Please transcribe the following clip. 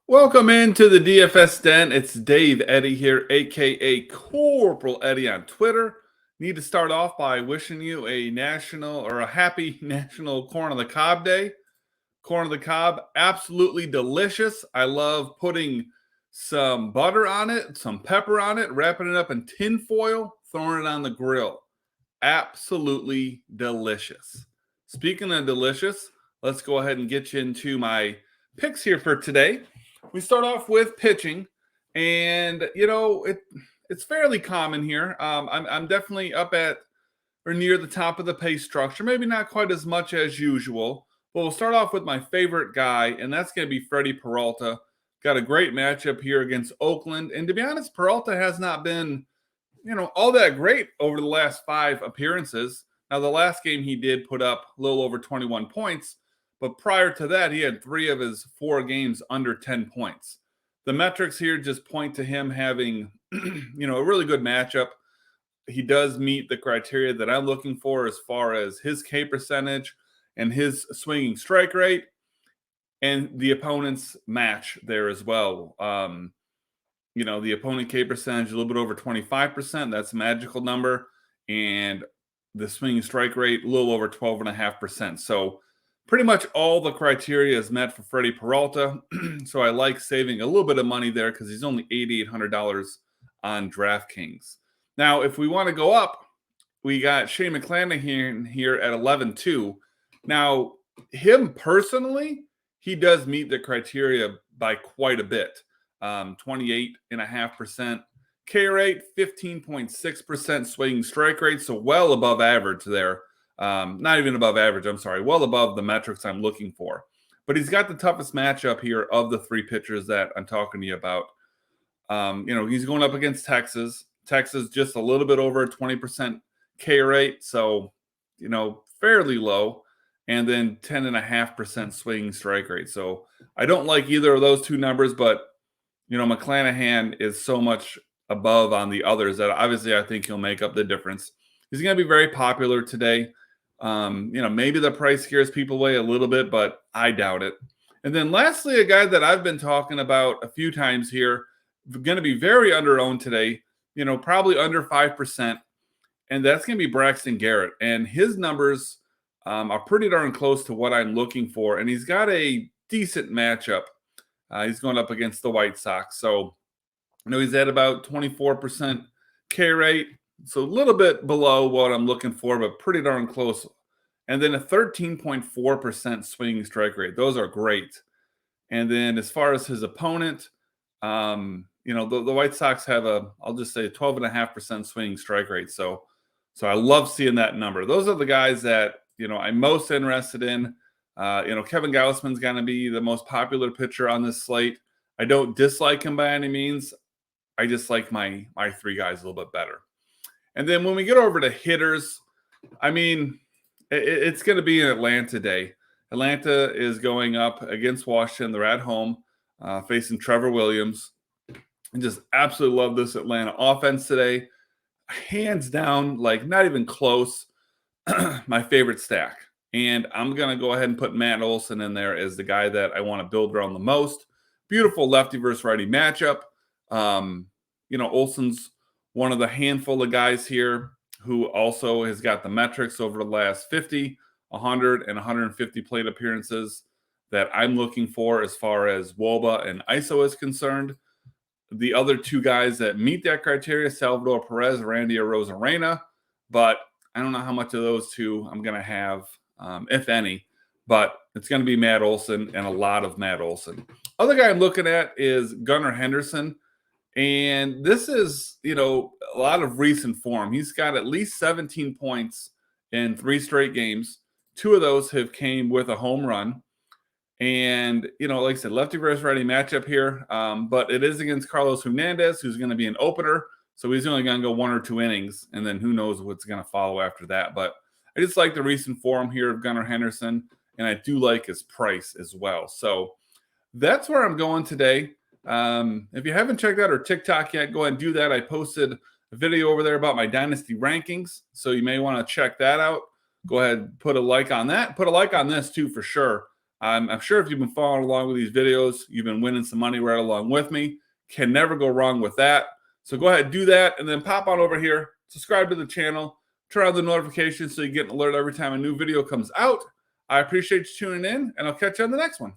Welcome into the DFS Den. It's Dave Eddy here, aka Corporal Eddie on Twitter. Need to start off by wishing you a happy National Corn on the Cob Day. Corn on the cob, absolutely delicious. I love putting some butter on it, some pepper on it, wrapping it up in tin foil, throwing it on the grill. Absolutely delicious. Speaking of delicious, let's go ahead and get you into my picks here for today. We start off with pitching, and it's fairly common here. I'm definitely up at or near the top of the pay structure, maybe not quite as much as usual. But we'll start off with my favorite guy, and that's going to be Freddie Peralta. Got a great matchup here against Oakland, and to be honest, Peralta has not been all that great over the last 5 appearances. Now, the last game he did put up a little over 21 points, but prior to that, he had 3 of his 4 games under 10 points. The metrics here just point to him having, a really good matchup. He does meet the criteria that I'm looking for as far as his K percentage and his swinging strike rate, and the opponent's match there as well. The opponent K percentage a little bit over 25%. That's a magical number. And the swinging strike rate a little over 12.5%. So pretty much all the criteria is met for Freddie Peralta. So I like saving a little bit of money there because he's only $8,800 on DraftKings. Now, if we want to go up, we got Shane McClanahan here at 11-2. Now, him personally, he does meet the criteria by quite a bit. 28.5% K rate, 15.6% swinging strike rate, so well above average there. Not even above average, I'm sorry, well above the metrics I'm looking for. But he's got the toughest matchup here of the 3 pitchers that I'm talking to you about. He's going up against Texas. Texas just a little bit over a 20% K rate, so, fairly low. And then 10.5% swinging strike rate. So I don't like either of those 2 numbers, but, McClanahan is so much above on the others that obviously I think he'll make up the difference. He's going to be very popular today. Maybe the price scares people away a little bit, but I doubt it. And then lastly, a guy that I've been talking about a few times here, going to be very under-owned today, probably under 5%, and that's going to be Braxton Garrett. And his numbers are pretty darn close to what I'm looking for, and he's got a decent matchup. He's going up against the White Sox. So, he's at about 24% K rate, so a little bit below what I'm looking for, but pretty darn close. And then a 13.4% swinging strike rate. Those are great. And then as far as his opponent, the White Sox have I'll just say 12.5% swinging strike rate. So I love seeing that number. Those are the guys that, I'm most interested in. Kevin Gausman's going to be the most popular pitcher on this slate. I don't dislike him by any means. I just like my 3 guys a little bit better. And then when we get over to hitters, it's going to be an Atlanta day. Atlanta is going up against Washington. They're at home facing Trevor Williams. I just absolutely love this Atlanta offense today. Hands down, not even close, my favorite stack. And I'm going to go ahead and put Matt Olson in there as the guy that I want to build around the most. Beautiful lefty versus righty matchup. Olson's one of the handful of guys here who also has got the metrics over the last 50, 100, and 150 plate appearances that I'm looking for as far as WOBA and ISO is concerned. The other 2 guys that meet that criteria, Salvador Perez, Randy Arozarena, but I don't know how much of those 2 I'm going to have, if any, but it's going to be Matt Olson and a lot of Matt Olson. Other guy I'm looking at is Gunnar Henderson, and this is, a lot of recent form. He's got at least 17 points in 3 straight games. 2 of those have came with a home run. And, like I said, lefty versus righty matchup here. But it is against Carlos Hernandez, who's going to be an opener. So he's only going to go 1 or 2 innings. And then who knows what's going to follow after that. But I just like the recent form here of Gunnar Henderson. And I do like his price as well. So that's where I'm going today. If you haven't checked out our TikTok yet, go ahead and do that. I posted a video over there about my dynasty rankings. So you may want to check that out. Go ahead and put a like on that. Put a like on this too, for sure. I'm sure if you've been following along with these videos, you've been winning some money right along with me. Can never go wrong with that. So go ahead and do that, and then pop on over here, subscribe to the channel, turn on the notifications so you get an alert every time a new video comes out. I appreciate you tuning in, and I'll catch you on the next one.